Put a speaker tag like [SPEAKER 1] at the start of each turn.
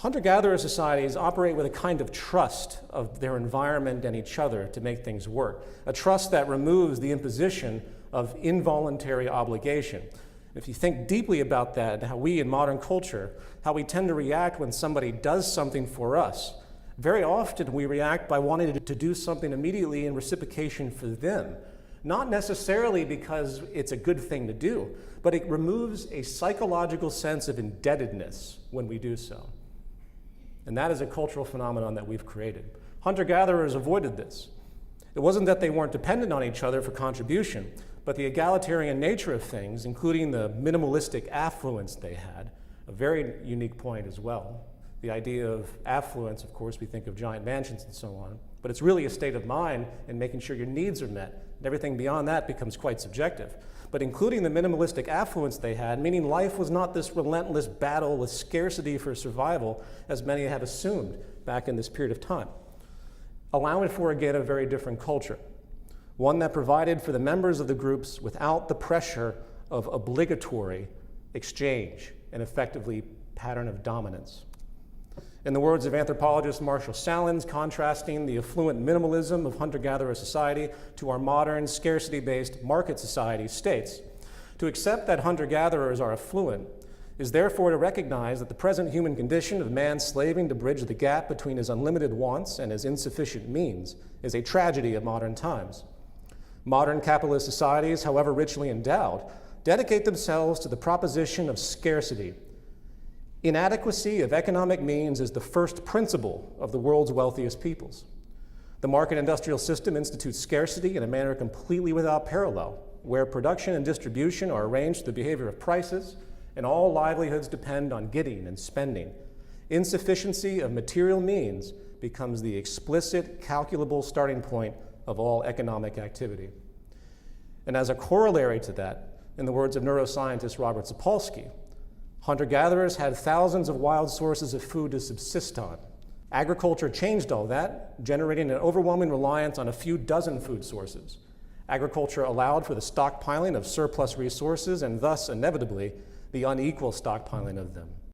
[SPEAKER 1] Hunter-gatherer societies operate with a kind of trust of their environment and each other to make things work, a trust that removes the imposition of involuntary obligation. If you think deeply about that, how we in modern culture, how we tend to react when somebody does something for us, very often we react by wanting to do something immediately in reciprocation for them. Not necessarily because it's a good thing to do, but it removes a psychological sense of indebtedness when we do so. And that is a cultural phenomenon that we've created. Hunter-gatherers avoided this. It wasn't that they weren't dependent on each other for contribution, but the egalitarian nature of things, including the minimalistic affluence they had, a very unique point as well. The idea of affluence, of course, we think of giant mansions and so on, but it's really a state of mind and making sure your needs are met. And everything beyond that becomes quite subjective. But including the minimalistic affluence they had, meaning life was not this relentless battle with scarcity for survival, as many have assumed back in this period of time. Allowing for, again, a very different culture. One that provided for the members of the groups without the pressure of obligatory exchange and effectively pattern of dominance. In the words of anthropologist Marshall Sahlins, contrasting the affluent minimalism of hunter-gatherer society to our modern scarcity-based market society, states, to accept that hunter-gatherers are affluent is therefore to recognize that the present human condition of man slaving to bridge the gap between his unlimited wants and his insufficient means is a tragedy of modern times. Modern capitalist societies, however richly endowed, dedicate themselves to the proposition of scarcity. Inadequacy of economic means is the first principle of the world's wealthiest peoples. The market industrial system institutes scarcity in a manner completely without parallel, where production and distribution are arranged through the behavior of prices, and all livelihoods depend on getting and spending. Insufficiency of material means becomes the explicit, calculable starting point of all economic activity. And as a corollary to that, in the words of neuroscientist Robert Sapolsky, hunter-gatherers had thousands of wild sources of food to subsist on. Agriculture changed all that, generating an overwhelming reliance on a few dozen food sources. Agriculture allowed for the stockpiling of surplus resources and thus, inevitably, the unequal stockpiling of them.